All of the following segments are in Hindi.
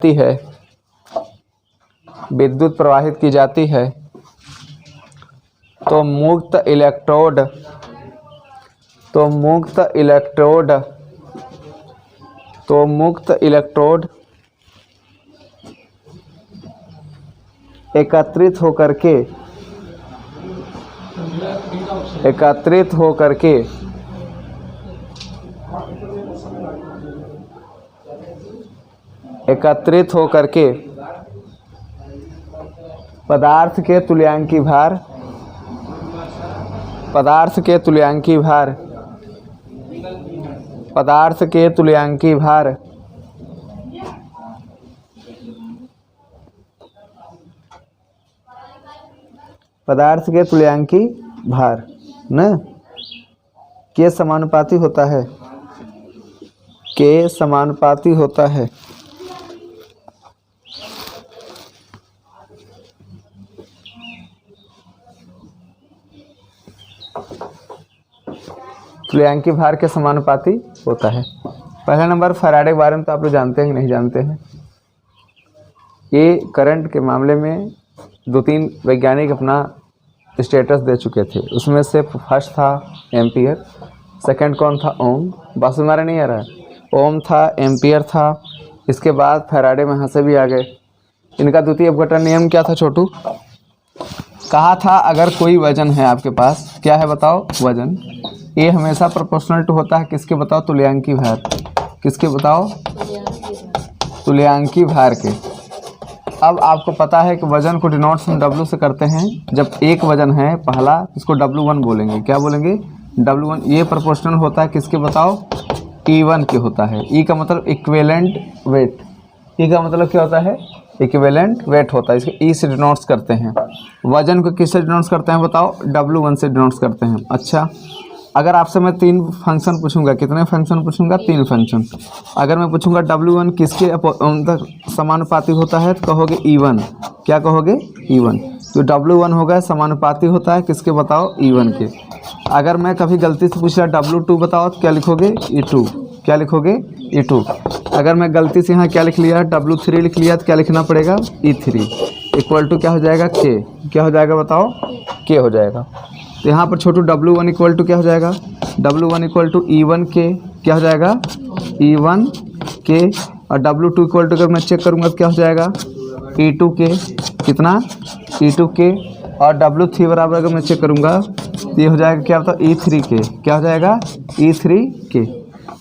जाती है, विद्युत प्रवाहित की जाती है तो मुक्त इलेक्ट्रोड एकत्रित होकर के पदार्थ के तुल्यांकी भार न के समानुपाती होता है। तुल्यांकी भार के समानुपाती होता है। पहला नंबर फैराडे के बारे में तो आप लोग जानते हैं कि नहीं जानते हैं। ये करंट के मामले में 2-3 वैज्ञानिक अपना स्टेटस दे चुके थे। उसमें से फर्स्ट था एम्पियर, सेकंड कौन था? ओम। बात हमारा नहीं आ रहा है? ओम था, एम्पियर था, इसके बाद फैराडे में यहाँ से भी आ गए। इनका द्वितीय अपघटन नियम क्या था छोटू? कहा था अगर कोई वजन है आपके पास, क्या है बताओ? वजन। ये हमेशा प्रोपोर्शनल टू होता है किसके बताओ? तुल्यांकी भार। किसके बताओ? तुल्यांकी भार के। अब आपको पता है कि वजन को डिनोट हम W से करते हैं। जब एक वजन है पहला, इसको W1 बोलेंगे। क्या बोलेंगे? W1। ये प्रोपोर्शनल होता है किसके बताओ? E1 के होता है। E का मतलब इक्विवेलेंट वेट। E का मतलब क्या होता है? इक्विवेलेंट वेट होता है। इसको E से डिनोट्स करते हैं। वजन को किससे डिनोट्स करते हैं बताओ? W1 से डिनोट्स करते हैं। अच्छा, अगर आपसे मैं 3 फंक्शन पूछूंगा, कितने फंक्शन पूछूंगा? 3 फंक्शन। अगर मैं पूछूंगा W1 किसके समानुपाती होता है, तो कहोगे E1। क्या कहोगे? E1। तो W1 होगा समानुपाती होता है किसके बताओ? E1 के। अगर मैं कभी गलती से पूछ रहा W2 बताओ, तो क्या लिखोगे? E2। क्या लिखोगे? E2। अगर मैं गलती से यहाँ क्या लिख लिया? W3 लिख लिया, तो क्या लिखना पड़ेगा? E3 इक्वल टू क्या हो जाएगा? K। क्या हो जाएगा बताओ? K हो जाएगा। तो यहाँ पर छोटू W1 इक्वल टू क्या हो जाएगा? W1 इक्वल टू E1 के। क्या हो जाएगा? E1 के। और W2 इक्वल टू अगर मैं चेक करूँगा तो क्या हो जाएगा? E2 के। कितना? E2 के। और W3 बराबर अगर मैं चेक करूँगा तो ये हो जाएगा क्या बताओ? E3 के। क्या हो जाएगा? E3 के।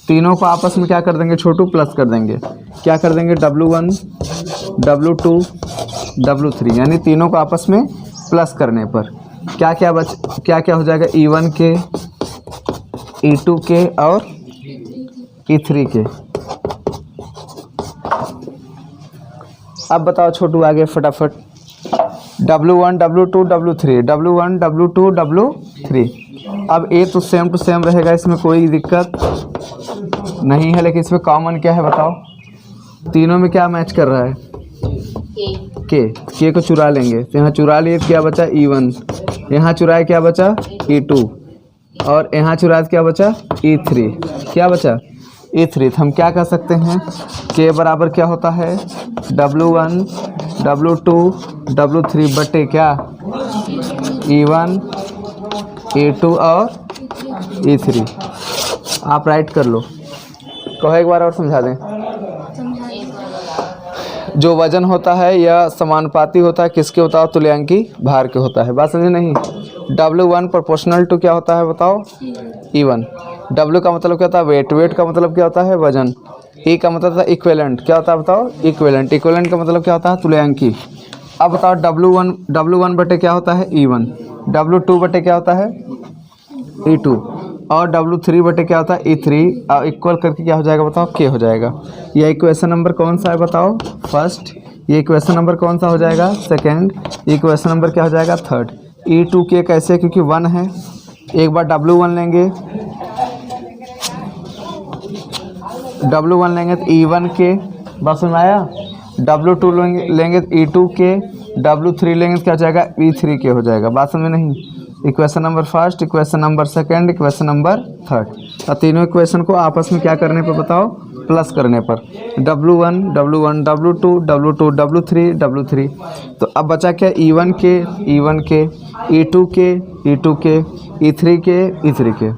तीनों को आपस में क्या कर देंगे छोटू? प्लस कर देंगे। क्या कर देंगे? W1 W2 W3, यानी तीनों को आपस में प्लस करने पर क्या क्या हो जाएगा? E1 के, E2 के और E3 के। अब बताओ छोटू आगे फटाफट। W1 W2 W3, W1 W2 W3। अब ये तो सेम टू सेम रहेगा, इसमें कोई दिक्कत नहीं है। लेकिन इसमें कॉमन क्या है बताओ? तीनों में क्या मैच कर रहा है? के को चुरा लेंगे। तो यहाँ चुरा लिए क्या बचा? E1। यहाँ चुराए क्या बचा? E2। और यहाँ चुराए क्या बचा? E3। क्या बचा? E3। तो हम क्या कह सकते हैं? के बराबर क्या होता है? W1 W2 W3 बटे क्या? E1 E2 और E3। आप राइट कर लो। कहो एक बार और समझा दें। जो वजन होता है यह समानुपाती होता है किसके बताओ? तुल्यांकी भार के होता है। बात समझे नहीं? W1 प्रोपोर्शनल टू क्या होता है बताओ? E1। W का मतलब क्या होता है? वेट। वेट का मतलब क्या होता है? वजन। E का मतलब होता है इक्विवेलेंट। क्या होता है बताओ? इक्विवेलेंट। इक्विवेलेंट का मतलब क्या होता है? तुल्यांकी। अब बताओ W1 बटे क्या होता है? E1। W2 बटे क्या होता है? E2। और W3 बटे क्या होता है? E3। इक्वल करके क्या हो जाएगा बताओ? K हो जाएगा। यह इक्वेशन नंबर कौन सा है बताओ? फर्स्ट। ये इक्वेशन नंबर कौन सा हो जाएगा? सेकंड। इक्वेशन नंबर क्या हो जाएगा? थर्ड। E2K कैसे? क्योंकि 1 है। एक बार W1 लेंगे, W1 लेंगे तो E1 के। बस में आया? W2 लेंगे तो E2 के। W3 लेंगे तो क्या हो जाएगा? E3 के हो जाएगा। बात समझ नहीं? Equation number first, equation number second, equation number third. और तीनों इक्वेशन को आपस में क्या करने पे बताओ? प्लस करने पर W1 W1 W2 W2 W3 W3। तो अब बचा क्या, E1 के E2 के E3 के E3 के।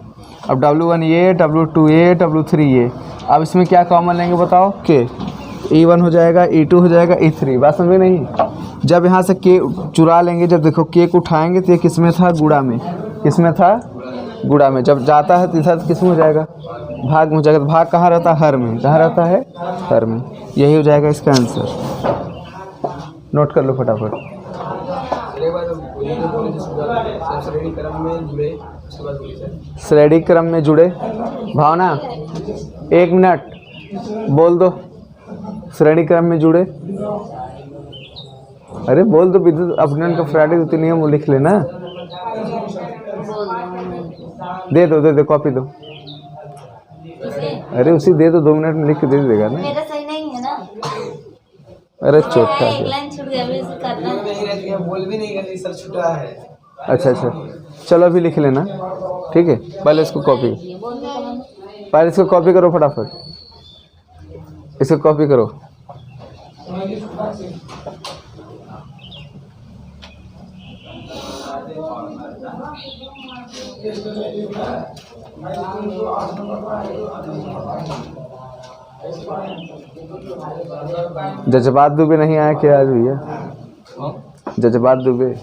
अब W1 ये W2 ये W3 ये। अब इसमें क्या कॉमन लेंगे बताओ, के। E1 हो जाएगा, E2 हो जाएगा, E3। बात समझ में नहीं। जब यहाँ से के चुरा लेंगे, जब देखो के को उठाएंगे तो ये किस में था, गुणा में। किस में था, गुणा में। जब जाता है तीसरा तो किस में हो जाएगा, भाग में हो जाएगा। तो भाग कहाँ रहता है, हर में। कहाँ रहता है, हर में। यही हो जाएगा इसका आंसर। नोट कर लो फटाफट। श्रेणी क्रम में जुड़े, भावना 1 मिनट बोल दो। श्रेणी क्रम में जुड़े, अरे बोल दो। विद्युत अपघटन का फ्राइडे 2 नियम लिख लेना। दे दो कॉपी दो। अरे उसी दे दो, 2 मिनट में लिख के दे देगा ना। मेरा सही नहीं है ना। अरे छोटा एक लाइन छूट गया, अभी इसे करना है। बोल भी नहीं करती सर, छुटा है। अच्छा, चलो अभी लिख लेना, ठीक है। पहले इसको कॉपी, पहले इसको कॉपी करो फटाफट। इसको कॉपी करो। जज्बात दुबे नहीं आया क्या आज भैया? जज्बात दुबे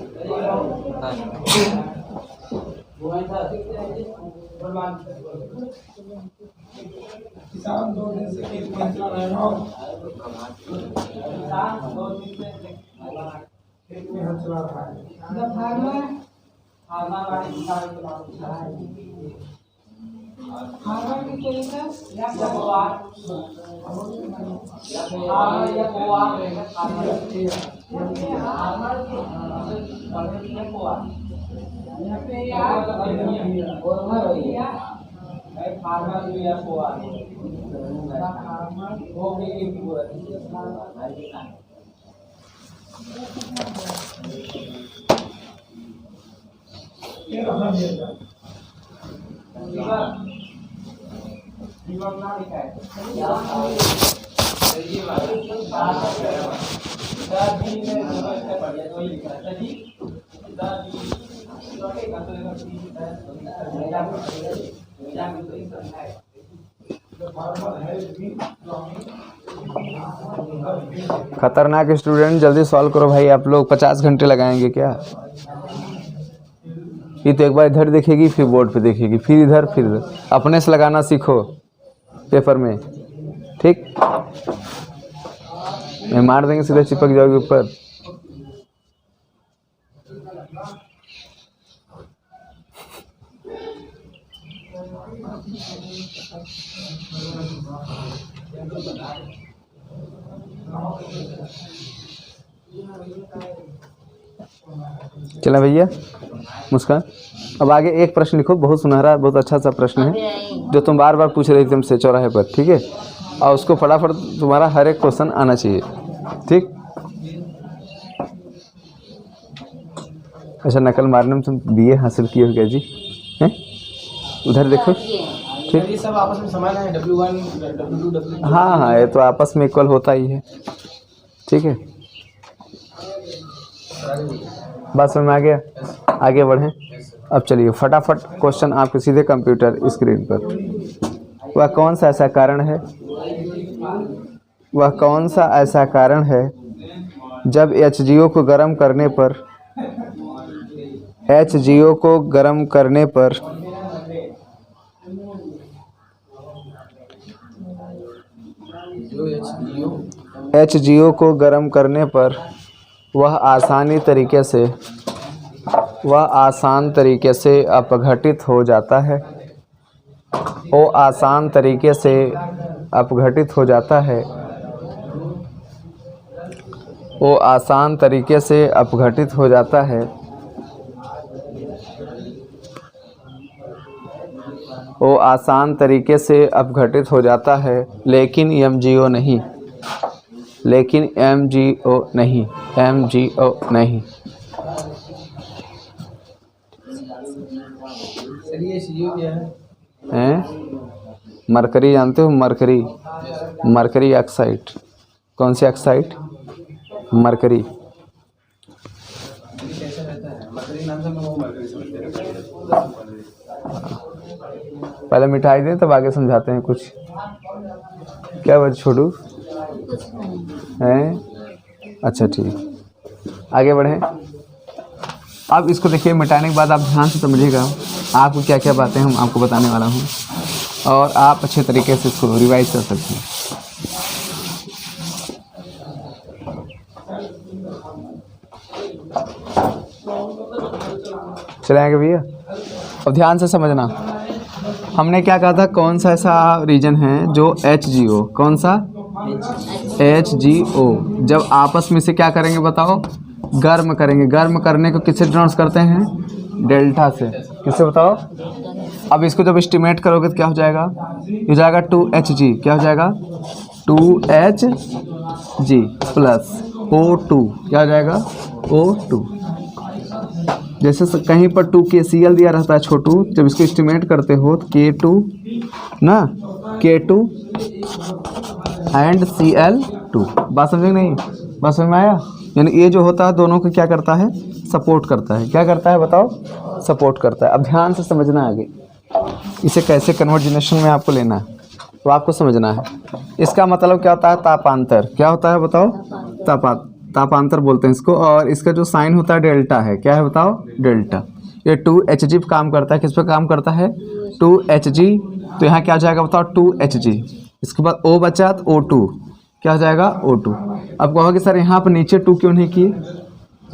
खतरनाक स्टूडेंट, जल्दी सॉल्व करो भाई। आप लोग 50 घंटे लगाएंगे क्या? ये तो एक बार इधर देखेगी, फिर बोर्ड पे देखेगी, फिर इधर, फिर इधर। अपने से लगाना सीखो पेपर में, ठीक? मैं मार देंगे, सीधे चिपक जाओगे ऊपर। चला भैया मुस्कान, अब आगे एक प्रश्न लिखो, बहुत सुनहरा, बहुत अच्छा सा प्रश्न है जो तुम बार बार पूछ रहे थे तुमसे चौराहे पर, ठीक है? और उसको फटाफट तुम्हारा हर एक क्वेश्चन आना चाहिए, ठीक? अच्छा, नकल मारने में तुम BA हासिल किए हो क्या जी? हैं? उधर देखो, ठीक? ये सब आपस में समान है, W1 W2 W3। हाँ, ये तो आपस में इक्वल होता ही है, ठीक है? बात समझ में आ गया? आगे बढ़ें। अब चलिए फटाफट क्वेश्चन आपके सीधे कंप्यूटर स्क्रीन पर। वह कौन सा ऐसा कारण है, वह कौन सा ऐसा कारण है जब HGO को गर्म करने पर, HGO को गर्म करने पर HGO को गर्म करने पर वह आसान तरीके से अपघटित हो जाता है। वो आसान तरीके से अपघटित हो जाता है। वो आसान तरीके से अपघटित हो जाता है। वो आसान तरीके से अपघटित हो जाता है, लेकिन MgO नहीं, लेकिन MgO नहीं, MgO नहीं। सर ये CO क्या है? हैं? मरकरी जानते हो, मरकरी, मरकरी ऑक्साइड। कौन सी ऑक्साइड? मरकरी। कैसा रहता है मरकरी नाम से हम वो मरकरी समझते हैं। पहले मिठाई दें तब आगे समझाते हैं कुछ। क्या बच्चे छोटू कुछ नहीं। हैं? अच्छा ठीक, आगे बढ़ें। अब इसको देखिए, मिटाने के बाद आप ध्यान से समझिएगा आपको क्या क्या बातें हम आपको बताने वाला हूँ, और आप अच्छे तरीके से इसको रिवाइज कर सकते हैं। चले आगे भैया, अब ध्यान से समझना। हमने क्या कहा था, कौन सा ऐसा रीजन है जो HGO, कौन सा? HGO जब आपस में से क्या करेंगे बताओ? गर्म करेंगे। गर्म करने को किससे डिनोट करते हैं? डेल्टा से। किससे बताओ? अब इसको जब एस्टिमेट करोगे तो क्या हो जाएगा? ये हो जाएगा 2Hg। क्या हो जाएगा? 2Hg plus O2। क्या हो जाएगा? O2। जैसे कहीं पर 2KCl दिया रहता है छोटू, जब इसको एस्टिमेट करते हो तो K2 ना, K2 एंड Cl2। बात समझे नहीं? बात समझ में आया? यानी ये जो होता है दोनों को क्या करता है? सपोर्ट करता है। क्या करता है बताओ? सपोर्ट करता है। अब ध्यान से समझना आगे, इसे कैसे कन्वर्जनेशन में आपको लेना है तो आपको समझना है। इसका मतलब क्या होता है? तापांतर। क्या होता है बताओ? तापांतर बोलते हैं इसको, और इसका जो साइन होता है डेल्टा है। क्या है बताओ? डेल्टा। ये 2Hg पे काम करता है। किस पे काम करता है? 2Hg। तो यहाँ क्या हो जाएगा बताओ? 2Hg। इसके बाद O बचा तो O2। क्या हो जाएगा? O2। अब कहोगे सर यहाँ पर नीचे 2 क्यों नहीं किए?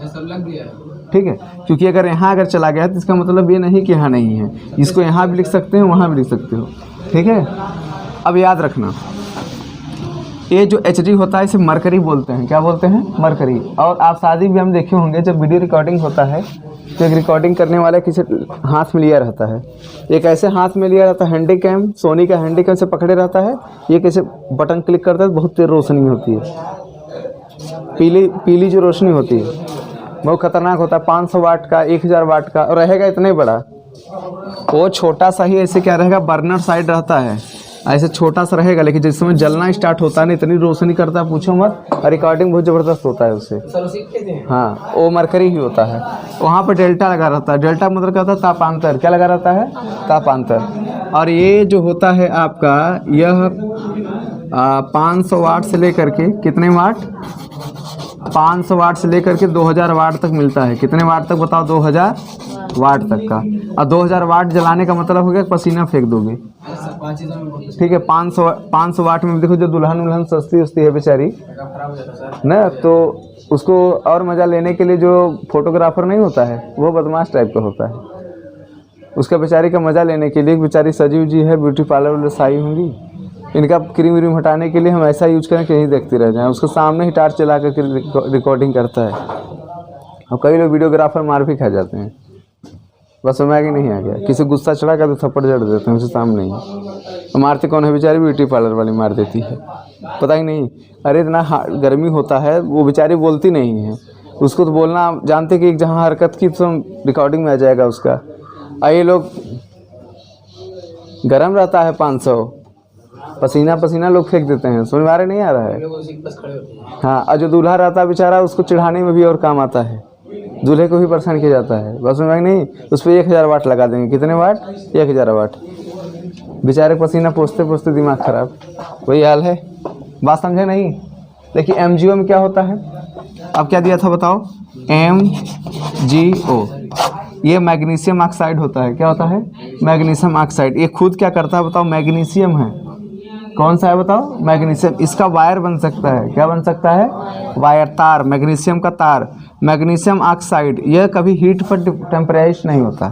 सब लग गया है। ठीक है, क्योंकि अगर यहाँ अगर चला गया तो इसका मतलब ये नहीं कि यहाँ नहीं है। इसको यहाँ भी लिख सकते हो, वहाँ भी लिख सकते हो। ठीक है, अब याद रखना, ये जो Hg होता है इसे मरकरी बोलते हैं। क्या बोलते हैं? मरकरी। और आप शादी भी हम देखे होंगे, जब वीडियो रिकॉर्डिंग होता है तो एक रिकॉर्डिंग करने वाला किसी हाथ में लिया रहता है, एक ऐसे हाथ में लिया रहता है हैंडी कैम, सोनी का हैंडी कैम से पकड़े रहता है, ये कैसे बटन क्लिक करता है तो बहुत तेज रोशनी होती है, पीली जो रोशनी होती है बहुत खतरनाक होता है। 500 वाट का, 1000 वाट का, और रहेगा इतने बड़ा। वो छोटा सा ही ऐसे क्या रहेगा, बर्नर साइड रहता है, ऐसे छोटा सा रहेगा, लेकिन जिस समय जलना स्टार्ट होता है ना इतनी रोशनी करता है पूछो मत, और रिकॉर्डिंग बहुत ज़बरदस्त होता है उससे। सर उसी के थे। हाँ, वो मरकरी ही होता है। वहाँ पर डेल्टा लगा रहता है। डेल्टा मतलब क्या होता है? तापांतर। क्या लगा रहता है? तापांतर। और ये जो होता है आपका, यह 500 वाट से लेकर के कितने वाट? 500 वाट से लेकर के 2000 वाट तक मिलता है। कितने वाट तक बताओ? 2000 वाट तक का। और 2000 वाट जलाने का मतलब हो गया पसीना फेंक दोगे। ठीक है, 500 वाट में देखो, जो दुल्हन सस्ती उस्ती है बेचारी ना, तो उसको और मज़ा लेने के लिए जो फोटोग्राफर नहीं होता है वो बदमाश टाइप का होता है। उसका बेचारी का मज़ा लेने के लिए, बेचारी सजी उजी है, ब्यूटी पार्लर वाले साई होंगी, इनका क्रीम व्रीम हटाने के लिए हम ऐसा यूज करें कि यहीं देखते रह जाएं। उसके सामने ही टार्च चला करके रिकॉर्डिंग करता है, और कई लोग वीडियोग्राफर मार भी खा जाते हैं। बस समझ आगे नहीं आ गया, किसी गुस्सा चढ़ा कर तो थप्पड़ जड़ देते हैं उसके सामने ही। मारते कौन है? बेचारी ब्यूटी पार्लर वाली मार देती है, पता ही नहीं। अरे इतना गर्मी होता है, वो बेचारी बोलती नहीं है, उसको तो बोलना जानते कि जहाँ हरकत की तो रिकॉर्डिंग में आ जाएगा उसका। ये लोग गर्म रहता है 500, पसीना लोग फेंक देते हैं, समझ में आ रहा नहीं आ रहा है? हाँ, और जो दूल्हा रहता है बेचारा, उसको चढ़ाने में भी और काम आता है, दूल्हे को भी परेशान किया जाता है। बस में नहीं, उस पर 1000 वाट लगा देंगे। कितने वाट? 1000 वाट। बेचारे पसीना पोंछते पोंछते दिमाग खराब, वही हाल है। बात समझे नहीं? देखिए MgO में क्या होता है, अब क्या दिया था बताओ? MgO, ये मैग्नीशियम ऑक्साइड होता है। क्या होता है? Magnesium oxide. ये खुद क्या करता है बताओ? मैग्नीशियम है। कौन सा है बताओ? मैग्नीशियम। इसका वायर बन सकता है। क्या बन सकता है? वायर, तार, मैग्नीशियम का तार। मैग्नीशियम ऑक्साइड यह कभी हीट पर टेम्पराइज नहीं होता,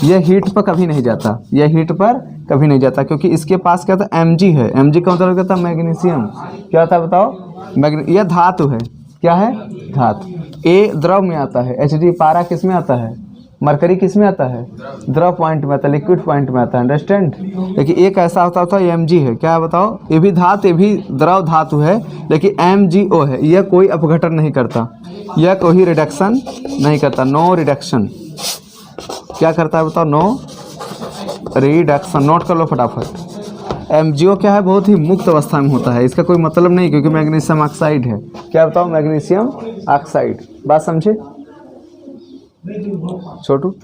यह हीट पर कभी नहीं जाता, यह हीट पर कभी नहीं जाता, क्योंकि इसके पास क्या होता है? Mg है। Mg का मतलब क्या होता है? मैग्नीशियम। क्या होता है बताओ? यह धातु है। क्या है? धातु। ए द्रव में आता है, Hg पारा किस में आता है? मरकरी किस में आता है? द्रव पॉइंट में आता है, लिक्विड पॉइंट में आता है। अंडरस्टैंड? लेकिन एक ऐसा होता है Mg है। क्या है बताओ? ये भी धातु, ये भी द्रव धातु है, लेकिन MgO है। यह कोई अपघटन नहीं करता, यह कोई रिडक्शन नहीं करता, नो रिडक्शन। क्या करता है बताओ? No reduction. नोट कर लो फटाफट। MgO क्या है, बहुत ही मुक्त अवस्था में होता है, इसका कोई मतलब नहीं क्योंकि मैग्नीशियम ऑक्साइड है। क्या बताओ, मैग्नीशियम ऑक्साइड। बात समझे छोटू,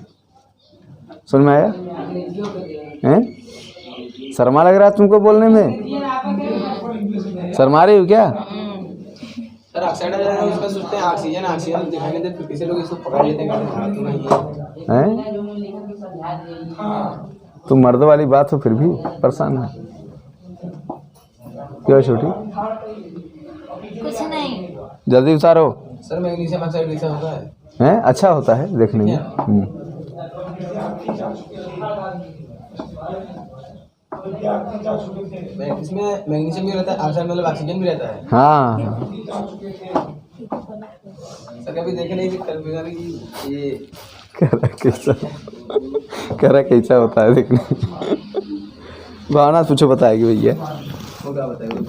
सुन में आया हैं? शर्मा लग रहा है तुमको बोलने में, शर्मा रही हो क्या? सर ऑक्साइड आ जाएगा, उसका सोचते हैं ऑक्सीजन ऑक्सीजन दिखाई नहीं देते, फिर किसी लोग इसको पकड़ लेते हैं। तुम मर्द वाली बात हो फिर भी परेशान है क्यों छोटी? कुछ नहीं। जल्दी उतारो। सर मैग्नीशियम ऑक्साइड ऐसा होता है हैं? अच्छा होता है देखने में। इसमें मैग्नीशियम भी रहता है, ऑक्साइड मतलब ऑक्सीजन भी रहता है। हाँ सर कभी देखे नहीं कि कन्फ्यूजन की ये कह रहा कैसा होता है देखने में। भावना पूछो, बताएगी भैया। वो क्या बताएगा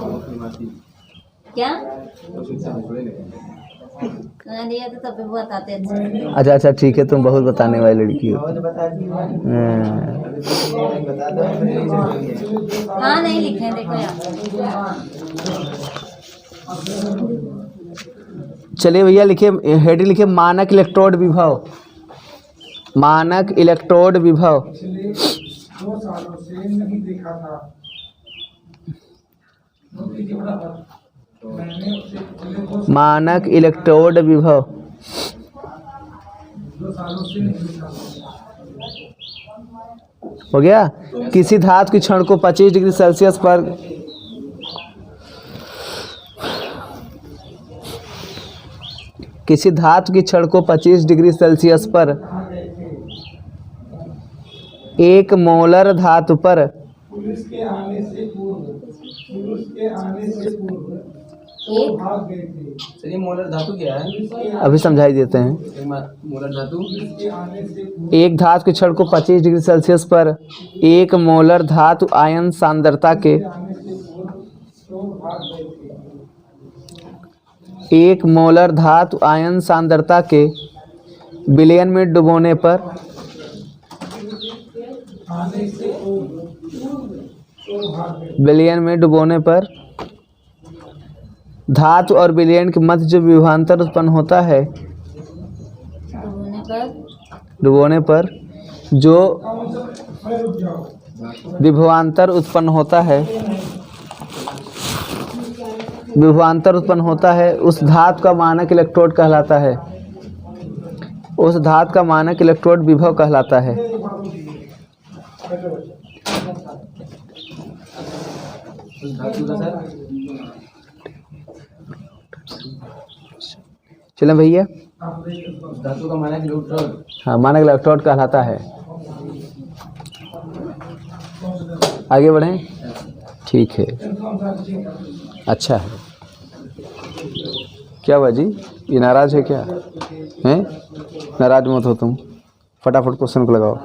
क्या कहाँ दिया तो तब भी बताते अच्छे। अच्छा अच्छा ठीक है, तुम बहुत बताने वाली लड़की हो। हाँ नहीं लिखे देखो यहाँ। चलिए भैया लिखिए, हेड लिखिए मानक इलेक्ट्रोड विभव। मानक इलेक्ट्रोड विभव। मानक इलेक्ट्रोड विभव। हो गया। किसी धातु की क्षण को 25 डिग्री सेल्सियस पर किसी धातु की क्षण को 25 डिग्री सेल्सियस पर 1 मोलर धातु पर सर ये मोलर धातु क्या है? अभी समझाई देते हैं। मोलर धातु एक धातु के क्षण को 25 डिग्री सेल्सियस पर 1 मोलर धातु आयन सांद्रता के 1 मोलर धातु आयन सांद्रता के विलयन में डुबोने पर धातु और विलयन के मध्य जो विभवांतर उत्पन्न होता है, डुबोने पर जो विभवांतर उत्पन्न होता है उस धातु का मानक इलेक्ट्रोड कहलाता है। उस धातु का मानक इलेक्ट्रोड विभव कहलाता है। चलें भैया, धातु का मानक इलेक्ट्रोड, हाँ मानक इलेक्ट्रोड कहलाता है। आगे बढ़ें, ठीक है, अच्छा है। क्या हुआ जी, ये नाराज है क्या? हैं? नाराज मत हो तुम, फटाफट क्वेश्चन को लगाओ।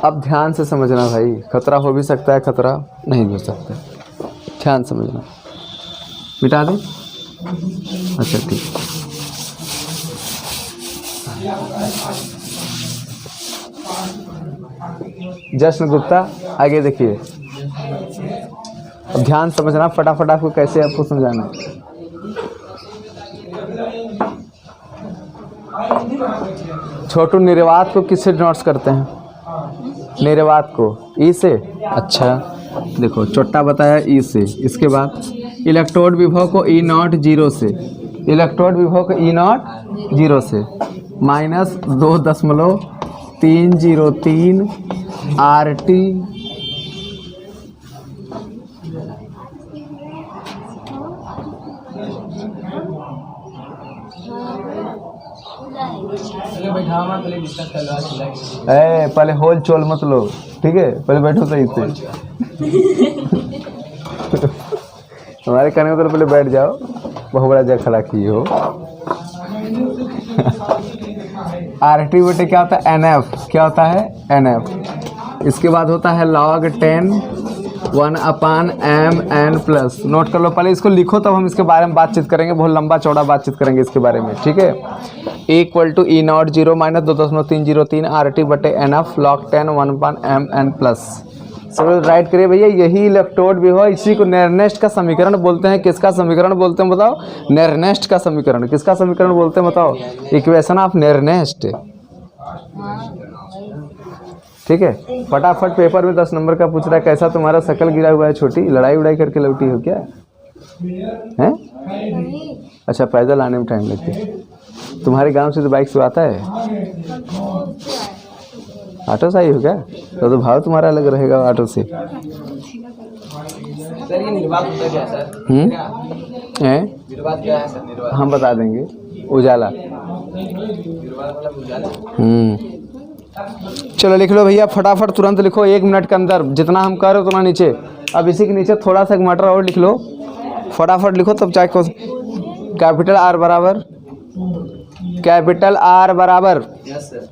अब ध्यान से समझना भाई, खतरा हो भी सकता है, खतरा नहीं भी हो सकता है, ध्यान समझना। मिटा दें? अच्छा ठीक। जश्न गुप्ता, आगे देखिए। अब ध्यान समझना, फटाफट आपको कैसे आपको समझाना है। छोटू निर्वात को किससे डिनोट्स करते हैं? निर्वात को ई से। अच्छा देखो, छोटा बताया ई से। इसके बाद इलेक्ट्रोड विभव को ई नॉट 0 से, इलेक्ट्रोड विभव को ई नॉट 0 से -2.303 RT पहले होल चोल मत लो, ठीक है? पहले बैठो सही से। हमारे कहने को तो पहले बैठ जाओ, बहुत बड़ा जगह खड़ा किए हो। RT बेटे क्या होता है? NF। क्या होता है? NF। इसके बाद होता है log 10 1/m(n+). नोट कर लो, पहले इसको लिखो तब हम इसके बारे में बातचीत करेंगे, बहुत लंबा चौड़ा बातचीत करेंगे इसके बारे में, ठीक है। = E0 0 - 2.303 RT/NF log 10 1/mn+। सब राइट करिए भैया, यही इलेक्ट्रोड भी हो, इसी को नेरनेस्ट का समीकरण बोलते हैं। किसका समीकरण बोलते हैं बताओ? नेरनेस्ट का समीकरण। किसका समीकरण बोलते हैं बताओ? इक्वेशन ऑफ नेरनेस्ट, ठीक है। फटाफट पेपर में 10 नंबर का पूछ रहा है, कैसा तुम्हारा शकल गिरा हुआ है छोटी, लड़ाई उड़ाई करके लौटी हो क्या हैं? अच्छा, पैदल आने में टाइम लगता है। तुम्हारे गांव से तो बाइक से आता है? ऑटो से आई हो क्या? तो भाव तुम्हारा अलग रहेगा ऑटो से। सर ये निर्वात होता क्या है सर? निर्वात क्या है सर? निर्वात हम बता देंगे, उजाला। निर्वात मतलब उजाला। चलो लिख लो भैया, फटाफट तुरंत लिखो, 1 मिनट के अंदर जितना हम कर रहे उतना नीचे। अब इसी के नीचे थोड़ा सा एक मैटर और लिख लो, फटाफट लिखो तब चाहे को। कैपिटल R बराबर, कैपिटल R बराबर यस सर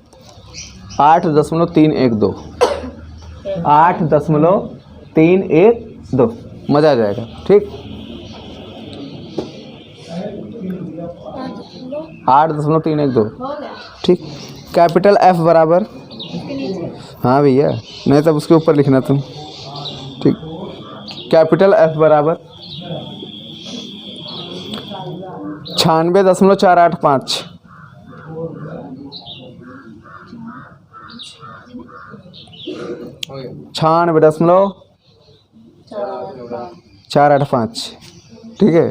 8.312, 8.312, मजा आ जाएगा, ठीक। 8.312, ठीक। कैपिटल F बराबर, हाँ भैया, नहीं तब उसके ऊपर लिखना तुम, ठीक। कैपिटल F बराबर 96.485, 96.485, ठीक है।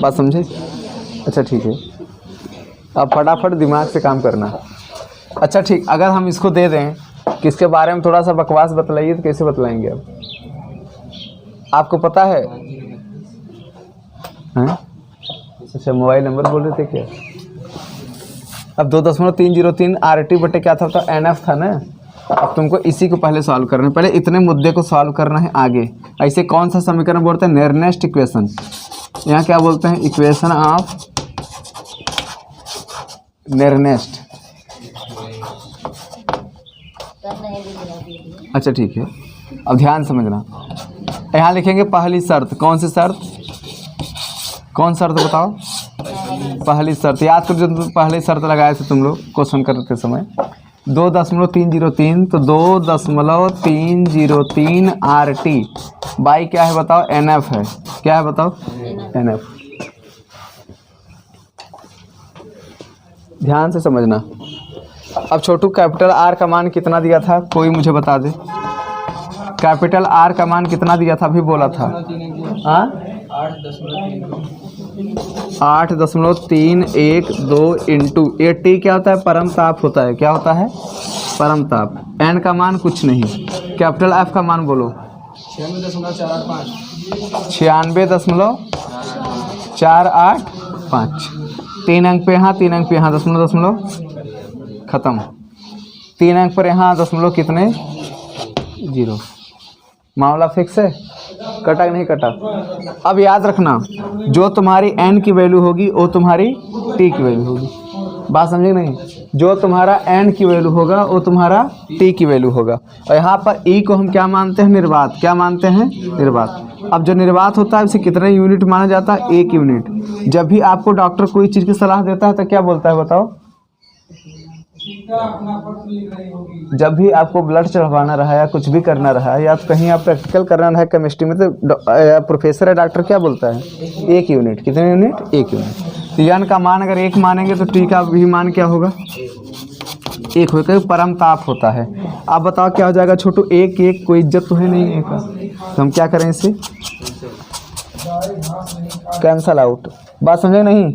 बात समझे? अच्छा ठीक है, अब फटाफट दिमाग से काम करना। अच्छा ठीक, अगर हम इसको दे दें कि इसके बारे में थोड़ा सा बकवास बतलाइए, तो कैसे बतलाएंगे अब? आपको पता है? हैं? अच्छा, मोबाइल नंबर बोल रहे थे क्या? अब 2.303 RT क्या था? तो NF था ना। अब तुमको इसी को पहले सॉल्व करना है, पहले इतने मुद्दे को सॉल्व करना है आगे। ऐसे कौन सा समीकरण बोलते हैं? Nernst equation. यहाँ क्या बोलते हैं? Equation of Nernst. अच्छा ठीक है, अब ध्यान समझना, यहाँ लिखेंगे पहली शर्त। कौन सी शर्त? कौन शर्त बताओ? पहली शर्त याद कर, जो पहली शर्त लगाए थे तुम लोग क्वेश्चन करते समय। 2.303, तो 2.303 RT बाई क्या है बताओ? NF है। क्या है बताओ? NF। ध्यान से समझना। अब छोटू, कैपिटल R का मान कितना दिया था? कोई मुझे बता दे, कैपिटल R का मान कितना दिया था? अभी बोला था। हाँ, 8.312 इंटू, ये T क्या होता है? परम ताप होता है। क्या होता है? परम ताप। N का मान कुछ नहीं। कैपिटल F का मान बोलो। 96.485। 3 अंक पे यहाँ, 3 अंक पे यहाँ, दशमलव खत्म। 3 अंक पर यहाँ दशमलव कितने? 0। मामला फिक्स है? कटा नहीं कटा? अब याद रखना, जो तुम्हारी n की वैल्यू होगी वो तुम्हारी t की वैल्यू होगी। बात समझे नहीं? जो तुम्हारा n की वैल्यू होगा वो तुम्हारा t की वैल्यू होगा। और यहाँ पर e को हम क्या मानते हैं? निर्वात। क्या मानते हैं? निर्वात। अब जो निर्वात होता है उसे कितने यूनिट माना जाता है? 1 यूनिट। जब भी आपको डॉक्टर कोई चीज़ की सलाह देता है तो क्या बोलता है बताओ? जब भी आपको ब्लड चढ़वाना रहा या कुछ भी करना रहा या तो कहीं आप प्रैक्टिकल करना रहा केमिस्ट्री में, तो प्रोफेसर या डॉक्टर क्या बोलता है? 1 यूनिट। कितने यूनिट? 1 यूनिट। तो n का मान अगर 1 मानेंगे तो t का भी मान क्या होगा? 1 होगा। परम ताप होता है। आप बताओ क्या हो जाएगा छोटू? 1 कोई इज्जत तो है नहीं है का, तो हम क्या करें? इसे कैंसल आउट। बात समझे नहीं?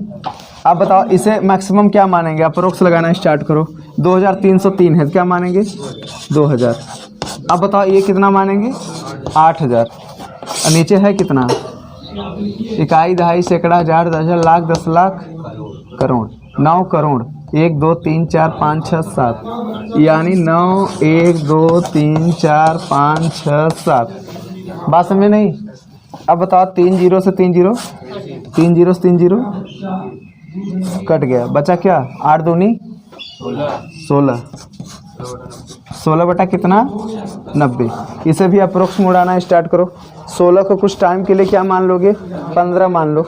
आप बताओ इसे मैक्सिमम क्या मानेंगे? अप्रोक्स लगाना स्टार्ट करो। 2303 है, क्या मानेंगे? 2000। अब बताओ ये कितना मानेंगे? 8000। और नीचे है कितना? इकाई, दहाई, सैकड़ा, हजार, दर्जन, लाख, 10 लाख, करोड़, 9 करोड़। 1 2 3 4 5 6 7, यानी 9 1 2 3 4 5 6 7। बात समझे नहीं? अब बताओ 3 0 से 3 0, 3 0 से 3 0 कट गया, बचा क्या? 8 दूनी 16, 16 बटा कितना 90। इसे भी अप्रोक्स में उड़ाना स्टार्ट करो। 16 को कुछ टाइम के लिए क्या मान लोगे 15 मान लो।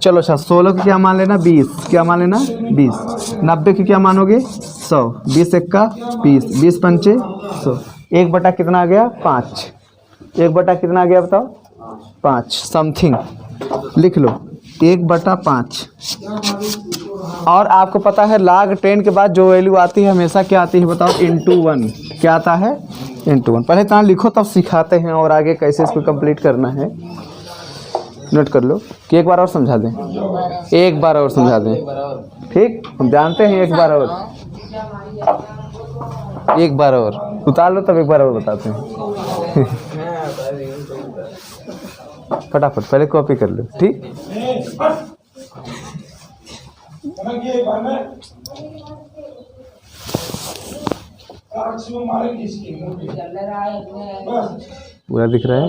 चलो अच्छा 16 को क्या मान लेना 20, क्या मान लेना 20। 90 की क्या मानोगे 100। 20 एक्का 20, 20 पंचे 100। 1 बटा कितना आ गया 5। 1 बटा कितना आ गया बताओ 5 समथिंग लिख लो 1 बटा 5। और आपको पता है log 10 के बाद जो वैल्यू आती है हमेशा क्या आती है बताओ इंटू 1। क्या आता है इंटू 1। पहले इतना लिखो तब सिखाते हैं और आगे कैसे इसको कंप्लीट करना है नोट कर लो कि एक बार और समझा दें। एक बार और समझा दें ठीक, हम जानते हैं एक बार और, एक बार और उतार लो तब एक बार और बताते हैं। फटाफट पहले कॉपी कर लो ठीक। पूरा दिख रहा है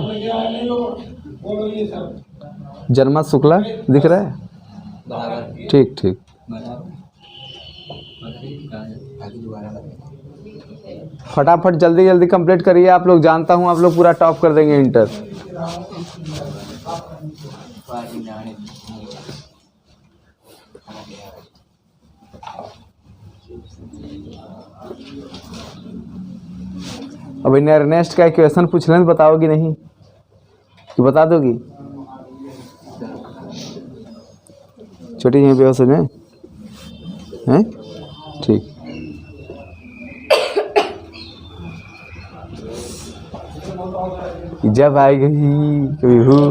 जन्मा शुक्ला दिख रहा है ठीक ठीक। फटाफट जल्दी जल्दी कंप्लीट करिए आप लोग, जानता हूँ आप लोग पूरा टॉप कर देंगे इंटर। अब इन अर्नेस्ट का क्वेश्चन पूछ लें तो बताओगी नहीं कि बता दोगी? छोटी यहीं बेहोश हो जाए हैं ठीक। जब आएगी कभी हूँ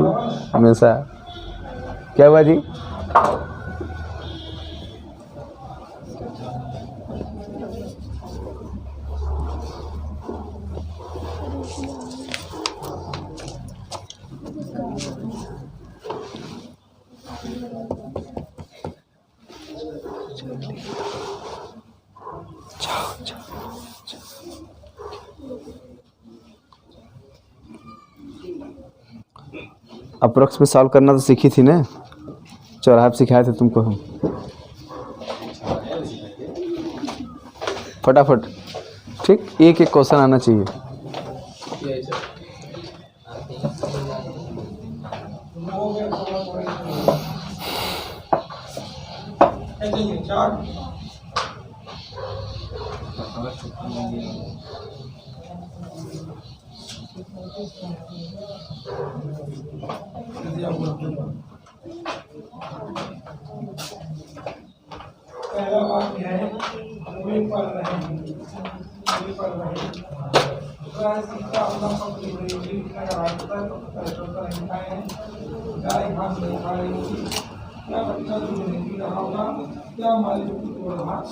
हमेशा। क्या हुआ जी? अप्रोक्स में सॉल्व करना तो सीखी थी ना, चौराहे पे सिखाए थे तुमको हम। फटाफट ठीक, एक एक क्वेश्चन आना चाहिए। पहला बात यह है वे पढ़ रहे हैं गाय घास नहीं खा रही होगी, क्या बच्चा दूध नहीं पी रहा होगा, क्या मालिक की ओर हाथ।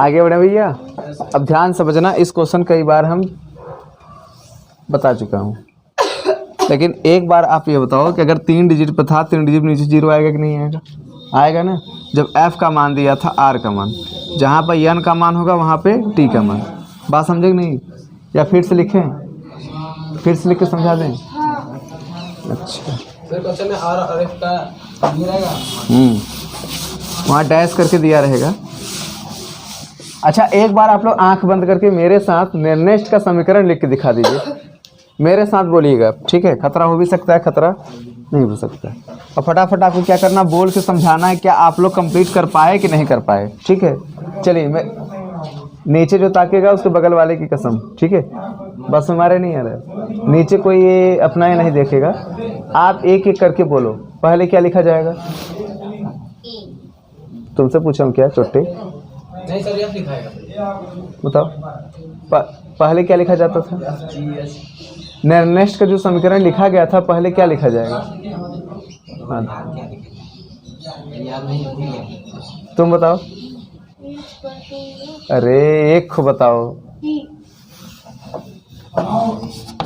आगे बढ़े भैया। अब ध्यान समझना, इस क्वेश्चन कई बार हम बता चुका हूँ, लेकिन एक बार आप ये बताओ कि अगर 3 डिजिट पर था, 3 डिजिट नीचे 0 आएगा कि नहीं आएगा? आएगा ना। जब f का मान दिया था r का मान, जहाँ पर n का मान होगा वहाँ पे t का मान। बात समझे कि नहीं? या फिर से लिखें? फिर से लिख के समझा दें? अच्छा सर क्वेश्चन में r और f का दिया रहेगा, वहाँ डैश करके दिया रहेगा। अच्छा एक बार आप लोग आंख बंद करके मेरे साथ निर्नेस्ट का समीकरण लिख के दिखा दीजिए। मेरे साथ बोलिएगा, ठीक है? खतरा हो भी सकता है, खतरा नहीं हो सकता। और फटाफट आपको क्या करना, बोल के समझाना है। क्या आप लोग कंप्लीट कर पाए कि नहीं कर पाए? ठीक है, चलिए। मैं नीचे जो ताकेगा उसके बगल वाले की कसम, ठीक है? बस हमारे नहीं आ रहा, नीचे कोई ये अपना ये नहीं देखेगा। आप एक एक करके बोलो। पहले क्या लिखा जाएगा? तुमसे पूछा हूँ क्या चोट्टे? नहीं सर f लिखाएगा। बताओ पहले क्या लिखा जाता था? निर्नेस्ट का जो समीकरण लिखा गया था पहले क्या लिखा जाएगा? हाँ तुम बताओ। अरे एक को बताओ,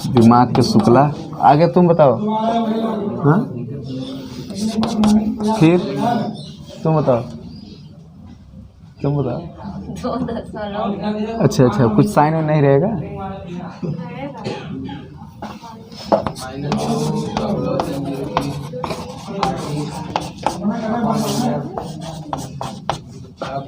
दिमाग के शुक्ला। आगे तुम बताओ। हाँ फिर तुम बताओ, तुम बताओ। 2.9। अच्छा अच्छा, कुछ साइन में नहीं रहेगा? आप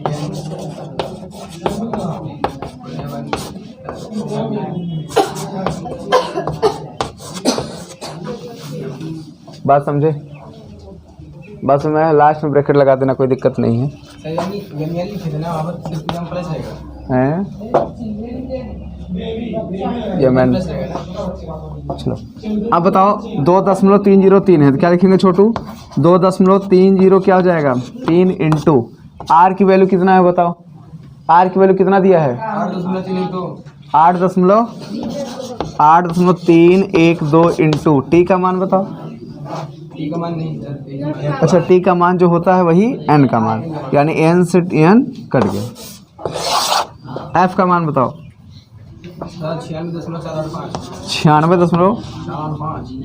बात समझे? बस मैं लास्ट में ब्रैकेट लगा देना, कोई दिक्कत नहीं है। सर यानी लिखे थे ना वहाँ पर सिर्फ एम प्लस रहेगा हैं ये मैंने प्लस रहेगा। चलो अब बताओ 2.303 है तो क्या लिखेंगे छोटू? 2.30 क्या हो जाएगा? 3 इंटू आर की वैल्यू कितना है बताओ? आर की वैल्यू कितना दिया है? 8.312 इंटू टी का मान बताओ। टी का मान नहीं सर, अच्छा टी का मान जो होता है वही एन का मान, यानी एन से एन कट गया। एफ का मान बताओ। 96.485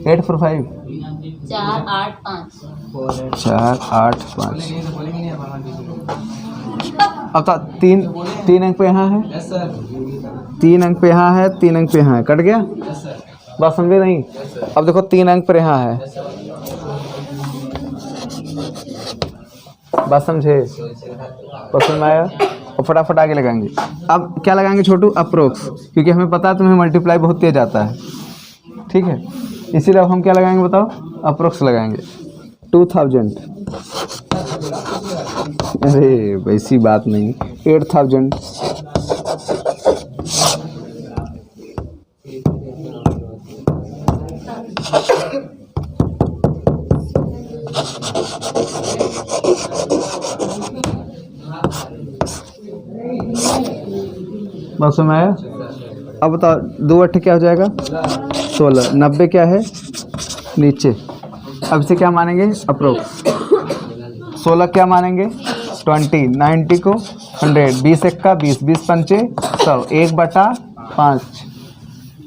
96.845 485। बोलेंगे नहीं अब तो तीन अंक पे यहाँ है, यस सर 3 अंक पे यहाँ है, 3 अंक पे यहाँ है, कट गया। यस सर बात समझे नहीं? अब देखो 3 अंक पर यहाँ है, बात समझे? पसंद आया? और फटाफट आगे लगाएंगे। अब क्या लगाएंगे छोटू? अप्रोक्स, क्योंकि हमें पता है तुम्हें मल्टीप्लाई बहुत तेज आता है, ठीक है, इसीलिए अब हम क्या लगाएंगे बताओ? अप्रोक्स लगाएंगे 2000। अरे वैसी बात नहीं, 8000। बस में आया? अब बताओ 2 8 क्या हो जाएगा? 16। 90 क्या है? नीचे। अब इसे क्या मानेंगे? अप्रोक्स। 16 क्या मानेंगे? 20। 90 को 100। 20 एक्का 20, 20 पंचे 100। 1/5।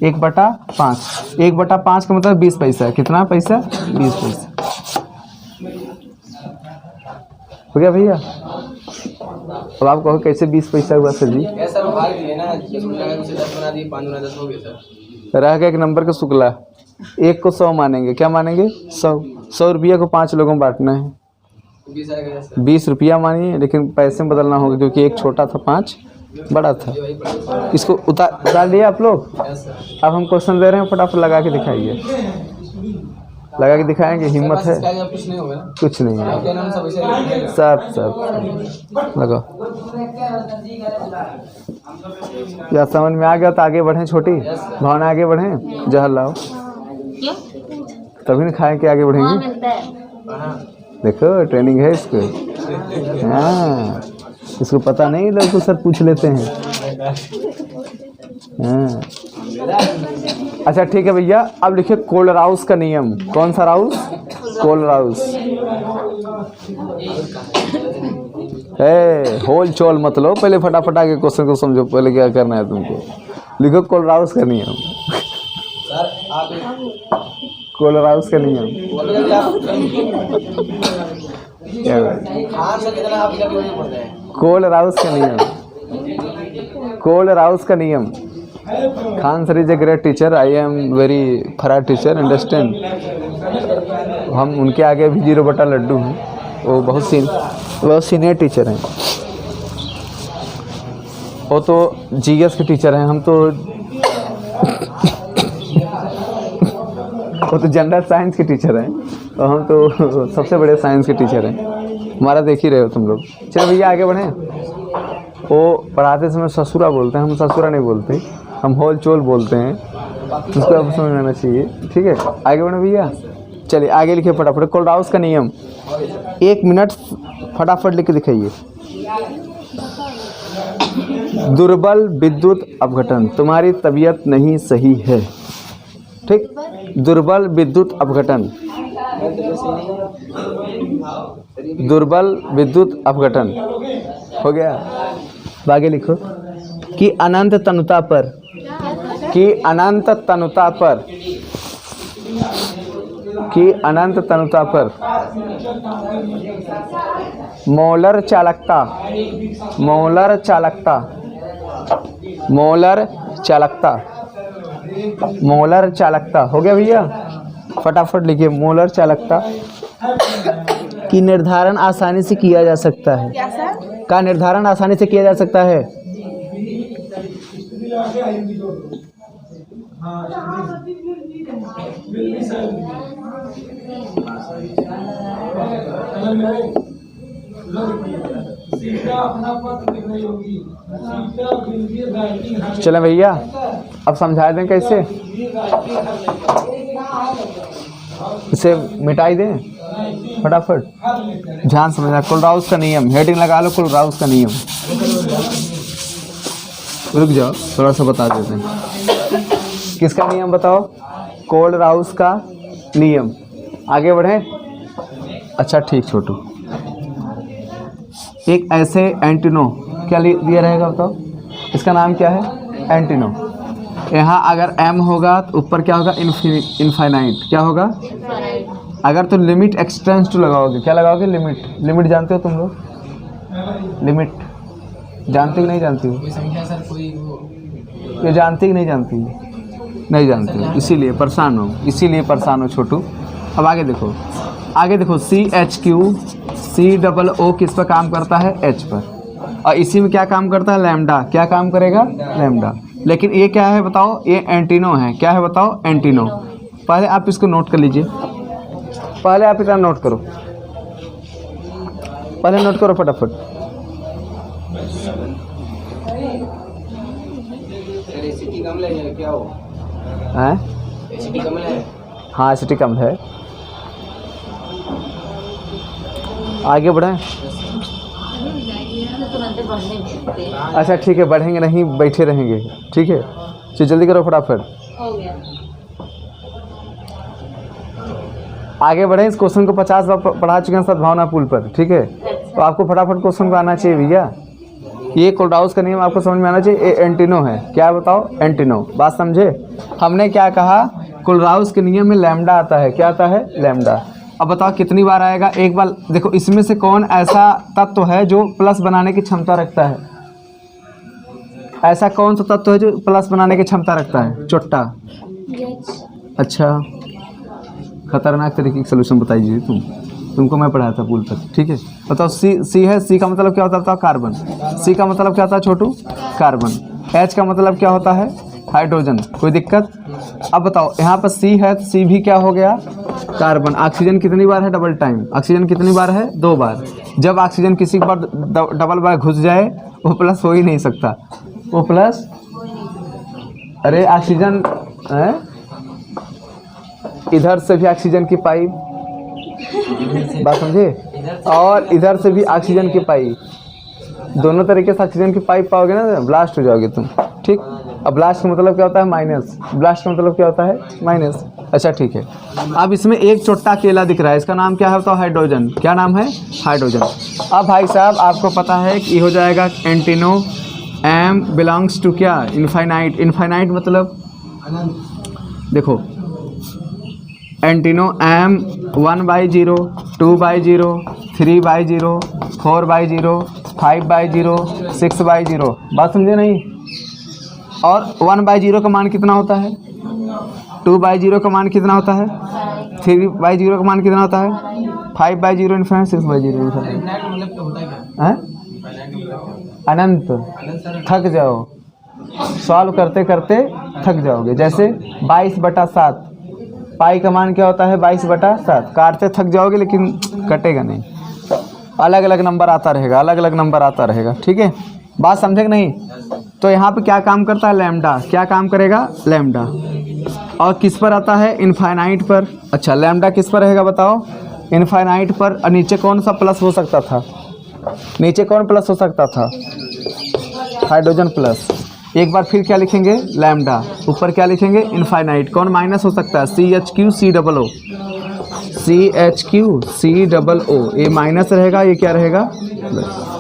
1/5। 1/5 का मतलब 20 पैसा। कितना पैसा? 20 पैसा। हो गया भैया? अब आप कहो कैसे 20 पैसा हुआ सर जी? सर भाग दिए ना, 10 बना दिए, 5 बना 10 हो गया सर। रह गया एक नंबर का शुक्ला। 1 को 100 मानेंगे, क्या मानेंगे? 100 रुपया को 5 लोगों में बांटना है, 20 आ गया सर। 20 रुपया मानिए, लेकिन पैसे में बदलना होगा क्योंकि 1 छोटा था 5 बड़ा था। इसको उतार दिया आप लोग। Yes sir. अब हम क्वेश्चन दे रहे हैं, फटाफट लगा के दिखाइए। लगा के दिखाएंगे, हिम्मत है? कुछ नहीं होगा ना? कुछ नहीं है, क्या नाम सब ऐसे सब लगाओ। या समझ में आ गया तो आगे बढ़ें छोटी भावना, आगे बढ़ें। जहर लाओ क्यों? तभी ना खाएं कि आगे वहाँ बढ़ेंगे। मिलता है। देखो ट्रेनिंग है इसको। हाँ इसको पता नहीं, लोग तो सर पूछ लेते हैं। हाँ अच्छा ठीक है भैया, अब लिखिए कोलराउस का नियम। कौन सा राउस? कोलराउस। होल चोल मत लो, पहले फटाफट आगे क्वेश्चन को समझो, पहले क्या करना है तुमको। लिखो कोलराउस का नियम। सर आप कोलराउस का नियम क्या है? हाँ सर कितना आप क्या बोलने पड़ता है? कोलराउस का नियम। कोलराउस का नियम। Khan sir is a great teacher, I am very खरा टीचर, अंडरस्टैंड। हम उनके आगे भी 0 बटा लड्डू हैं। वो बहुत सीनियर टीचर हैं। वो तो जीएस के टीचर हैं, हम तो वो तो जनरल साइंस के टीचर हैं, और हम तो सबसे बड़े साइंस के टीचर हैं। हमारा देख ही रहे हो तुम लोग। चलो भैया आगे बढ़ें। वो पढ़ाते समय ससुरा बोलते हैं, हम ससुरा नहीं बोलते, हम होल चोल बोलते हैं, उसको अब समझ में आना चाहिए। ठीक है आगे बढ़े भैया। चलिए आगे लिखिए फटाफट। कोलराउस का नियम 1 मिनट फटाफट लिख के दिखाइए। दुर्बल विद्युत अपघटन, तुम्हारी तबीयत नहीं सही है। ठीक, दुर्बल विद्युत अपघटन। दुर्बल विद्युत अपघटन हो गया। आगे लिखो कि अनंत तनुता पर, कि अनंत तनुता पर, कि अनंत तनुता पर मोलर चालकता, मोलर चालकता, मोलर चालकता, मोलर चालकता हो गया भैया। फटाफट लिखिए। मोलर चालकता की निर्धारण आसानी से किया जा सकता है। का निर्धारण आसानी से किया जा सकता है। सीता अपना पत्र लिख रही होगी। सीता बिल्ली राइटिंग हर चले भैया, अब समझा दें कैसे इसे मिटाई दें फटाफट। ध्यान समझना, कुलराउस का नियम, हेडिंग लगा लो, कुलराउस का नियम। रुक जाओ, थोड़ा सा बता देते हैं। किसका नियम बताओ? कुलराउस का नियम। आगे बढ़े। अच्छा ठीक छोटू, एक ऐसे एंटीनो क्या दिया रहेगा बताओ? इसका नाम क्या है? एंटीनो। यहाँ अगर m होगा तो ऊपर क्या होगा? इनफाइनाइट। क्या होगा? अगर तो लिमिट एक्सटेंस टू लगाओगे, क्या लगाओगे? लिमिट। लिमिट जानते हो तुम लोग? लिमिट जानते कि नहीं जानती हो? कोई संख्या सर, कोई वो ये जानती कि नहीं जानती? नहीं जानती हो, इसीलिए परेशान हो, इसीलिए परेशान हो छोटू। अब आगे देखो, आगे देखो, CHQ COO किस पर काम करता है? H पर। और इसी में क्या काम करता है? लैम्डा। क्या काम करेगा? लैम्डा। लेकिन ये क्या है बताओ? ये एंटीनो है। क्या है बताओ? एंटीनो। पहले आप इसको नोट कर लीजिए, पहले आप इतना नोट करो, पहले नोट करो फटाफट। एसिटी कम है क्या हो? हैं? एसिटी कम है। हाँ एसिटिक अम्ल है। आगे बढ़ें। तुरंत बढ़ने लगते हैं। अच्छा ठीक है, बढ़ेंगे नहीं, बैठे रहेंगे। ठीक है, चलो जल्दी करो फटाफट। हो गया। आगे बढ़ें। इस क्वेश्चन को 50 बार पढ़ा चुके हैं सद्भावना पुल पर। ठीक है, तो आपको फटाफट क्वेश्चन को आना चाहिए भैया। ये कुलराउस का नियम आपको समझ में आना चाहिए। ये एंटीनो है। क्या बताओ? एंटीनो। बात समझे? हमने क्या कहा? कुलराउस के नियम में लैम्डा आता है। क्या आता है? लैम्डा। अब बताओ कितनी बार आएगा? एक बार देखो, इसमें से कौन ऐसा तत्व है जो प्लस बनाने की क्षमता रखता है? ऐसा कौन सा तत्व है जो प्लस बनाने की क्षमता रखता है? चुट्टा। अच्छा, खतरनाक तरीके की सोल्यूशन बताइए तुमको मैं पढ़ाया था पुल पर। ठीक है, बताओ। सी है। सी का मतलब क्या होता है बताओ? कार्बन। सी का मतलब क्या होता है छोटू? कार्बन। एच का मतलब क्या होता है? हाइड्रोजन। कोई दिक्कत? अब बताओ, यहाँ पर सी है तो सी भी क्या हो गया? कार्बन। ऑक्सीजन कितनी बार है? Double time. ऑक्सीजन कितनी बार है? 2 बार। जब ऑक्सीजन किसी बार डबल बार घुस जाए वो प्लस हो ही नहीं सकता। वो प्लस, अरे ऑक्सीजन है, इधर से भी ऑक्सीजन की पाइप, बात समझे? और इधर से भी ऑक्सीजन की पाइप, दोनों तरीके से ऑक्सीजन की पाइप पाओगे ना, ब्लास्ट हो जाओगे तुम। ठीक। अब ब्लास्ट का मतलब क्या होता है? माइनस। ब्लास्ट का मतलब क्या होता है? माइनस। अच्छा ठीक है। अब इसमें एक चोट्टा केला दिख रहा है, इसका नाम क्या है बताओ? हाइड्रोजन। क्या नाम है? हाइड्रोजन। अब भाई साहब आपको पता है कि ये हो जाएगा एंटीनो। एम बिलोंग्स टू क्या? इनफाइनाइट। इनफाइनाइट मतलब देखो, एंटीनो एम 1/0, 2/0, 3/0, 4/0, 5/0, 6/0। बात समझे नहीं? और 1/0 का मान कितना होता है? 2/0 का मान कितना होता है? 3/0 का मान कितना होता है? 5/0 इनफाइनाइट, 6/0 इनफाइनाइट। मतलब क्या होता है क्या? अनंत। थक जाओ, सॉल्व करते करते थक जाओगे। जैसे 22/7, पाई का मान क्या होता है? 22/7। काटते थक जाओगे लेकिन कटेगा नहीं, अलग अलग नंबर आता रहेगा, अलग अलग नंबर आता रहेगा। ठीक है, बात समझे कि नहीं? तो यहाँ पे क्या काम करता है? लैम्डा। क्या काम करेगा? लैम्डा। और किस पर आता है? इनफाइनाइट पर। अच्छा, लैम्डा किस पर रहेगा बताओ? इनफाइनाइट पर। और नीचे कौन सा प्लस हो सकता था? नीचे कौन प्लस हो सकता था? Hydrogen plus. एक बार फिर क्या लिखेंगे? लैम्डा। ऊपर क्या लिखेंगे? इनफाइनाइट। कौन माइनस हो सकता है? CHQ COO। CHQ COO, ये माइनस रहेगा, ये क्या रहेगा? प्लस।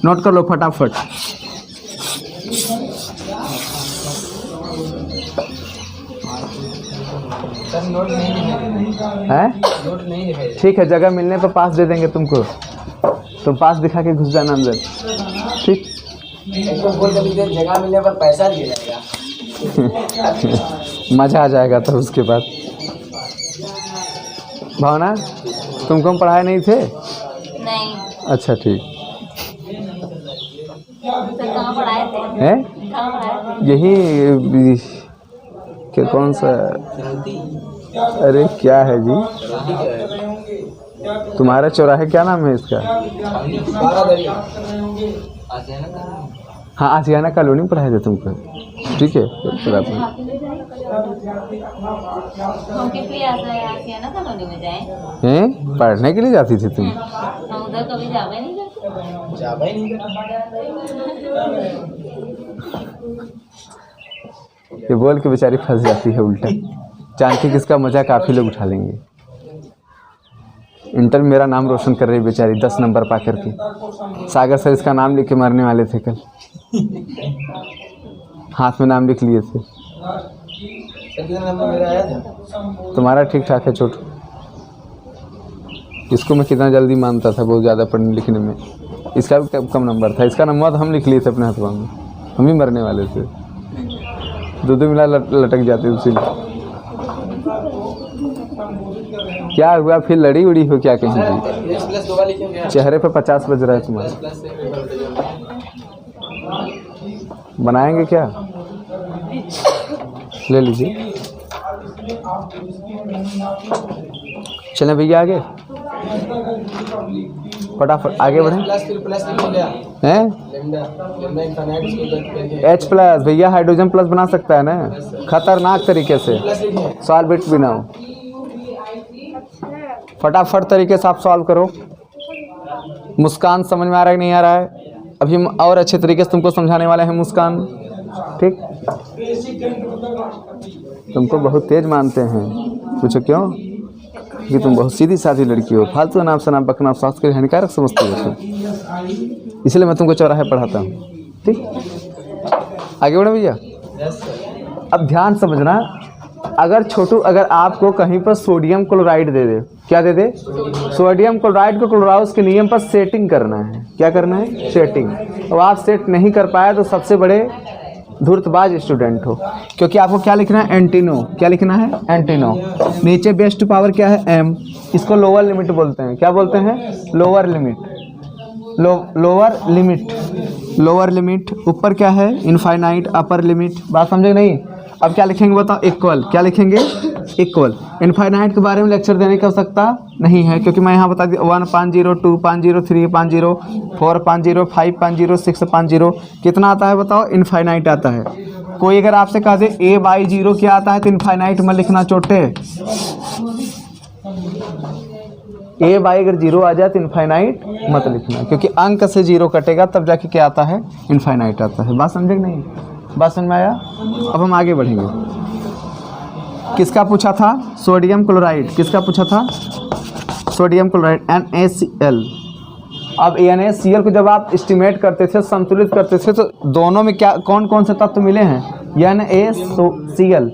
नोट कर लो फटाफट। सर नोट नहीं लिखे हैं? नोट नहीं लिखे। ठीक है, जगह मिलने पर पास दे देंगे तुमको, तुम पास दिखा के घुस जाना अंदर। ठीक। इसको बोल कर दीजिए, जगह मिलने पर पैसा दिया जाएगा। मज़ा आ जाएगा तो उसके बाद। भावना, तुमको हम पढ़ाए नहीं थे? नहीं। अच्छा ठीक सर कहाँ पढ़ाए थे? है। कहाँ पढ़ाए थे? यही क्या कौन सा? रोटी अरे क्या है जी? रोटी क्या है? तुम्हारा चौराहे क्या नाम है इसका? 12 दरिया। हाँ आशियाना कॉलोनी पढ़ाए थे तुमको, ठीक है फिर आप हम किस लिए आता है आशियाना कॉलोनी में जाएं? हैं पढ़ने के लिए जाती थी तुम? हम उधर कभी जावे नहीं करते। जावा ही नहीं ये बोल के बेचारी फंस जाती है उल्टा, जानती किसका मजा काफ़ी लोग उठा लेंगे। इंटर में मेरा नाम रोशन कर रही बेचारी 10 नंबर पा करके। सागर सर इसका नाम लिख के मरने वाले थे कल, हाथ में नाम लिख लिए थे। कितना नंबर मेरा आया था? तुम्हारा ठीक ठाक है छोटू, इसको मैं कितना जल्दी मानता था बहुत ज़्यादा पढ़ने लिखने में, इसका भी कम नंबर था। इसका नंबर तो हम लिख लिए थे अपने हाथों में, हम ही मरने वाले थे, दो मिला लटक जाते उसी में। क्या हुआ फिर लड़ी उड़ी हो क्या कहीं भी? प्लस 2 लिखे क्या? चेहरे पे 50 बज रहा है तुम्हारा। प्लस से पेपर उल्टे जाओ। बनाएंगे क्या? ले लीजिए। चलें भैया आगे, फटाफट आगे बढ़ें। प्लस फिर प्लस लिख लिया। हैं लेमडा लेमडा इनफाइनाइट इसको गलत करके H प्लस भैया हाइड्रोजन प्लस बना सकता है ना, खतरनाक तरीके से। प्लस लिखे। सॉल्व इट भी ना हो, फटाफट तरीके से आप सॉल्व करो। मुस्कान समझ में आ रहा है कि नहीं आ रहा है? अभी हम और अच्छे तरीके से तुमको समझाने वाले हैं मुस्कान, ठीक? तुमको बहुत तेज मानते हैं, पूछो क्यों? कि तुम बहुत सीधी साधी लड़की हो, फालतू नाम से नाम बकना स्वास्थ्य के लिए हानिकारक समझते हो तुम, इसलिए मैं तुमको चौराहे पढ़ाता हूँ, ठीक? आगे बढ़ो भैया। अब ध्यान समझना, अगर छोटू अगर आपको कहीं पर सोडियम क्लोराइड दे दे, क्या दे दे? सोडियम क्लोराइड को क्लोराउस के नियम पर सेटिंग करना है। क्या करना है? सेटिंग। और आप सेट नहीं कर पाए तो सबसे बड़े धूर्तबाज स्टूडेंट हो, क्योंकि आपको क्या लिखना है? एंटीनो। क्या लिखना है? एंटीनो। नीचे बेस टू पावर क्या है? m, इसको लोअर लिमिट बोलते हैं। क्या बोलते हैं? Lower limit. Lower limit, lower limit. ऊपर क्या है? इनफाइनाइट। Upper limit. बात समझे नहीं? अब क्या लिखेंगे बताओ? इक्वल। क्या लिखेंगे? इक्वल। इनफाइनाइट के बारे में लेक्चर देने की आवश्यकता नहीं है, क्योंकि मैं यहाँ बता दी 1 5 0 2 5 0 3 5 0 4 5 0 5 5 0 6 5 0। कितना आता है बताओ? इनफाइनाइट आता है। कोई अगर आपसे कहा दे a/0 क्या आता है तो इनफाइनाइट मत लिखना छोटे। a/ अगर 0 आ जाए तो इनफाइनाइट मत लिखना, क्योंकि अंक से 0 कटेगा तब जाके क्या आता है? इनफाइनाइट आता है। बात समझे कि नहीं? बात समझ में आया? अब हम आगे बढ़ेंगे। किसका पूछा था? Sodium chloride. किसका पूछा था? Sodium chloride NaCl। अब NaCl को जब आप एस्टिमेट करते थे, संतुलित करते थे, तो दोनों में क्या कौन कौन से तत्व मिले हैं? NaCl।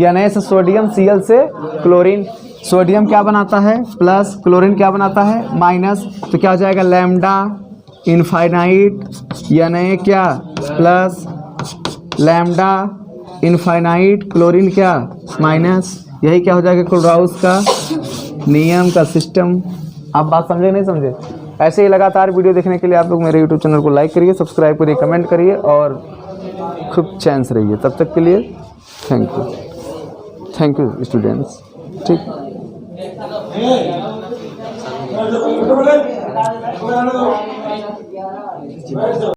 Na से सोडियम, Cl से क्लोरीन। सोडियम क्या बनाता है? प्लस। क्लोरीन क्या बनाता है? माइनस। तो क्या हो जाएगा? लैम्डा इनफाइनाइट Na क्या? प्लस। लैम्डा इनफाइनाइट क्लोरीन क्या? माइनस। यही क्या हो जाएगा? क्लोराउस का नियम का सिस्टम। आप बात समझे नहीं समझे? ऐसे ही लगातार वीडियो देखने के लिए आप लोग मेरे यूट्यूब चैनल को लाइक करिए, सब्सक्राइब करिए, कमेंट करिए और खूब चैन से रहिए। तब तक के लिए थैंक यू स्टूडेंट्स, ठीक।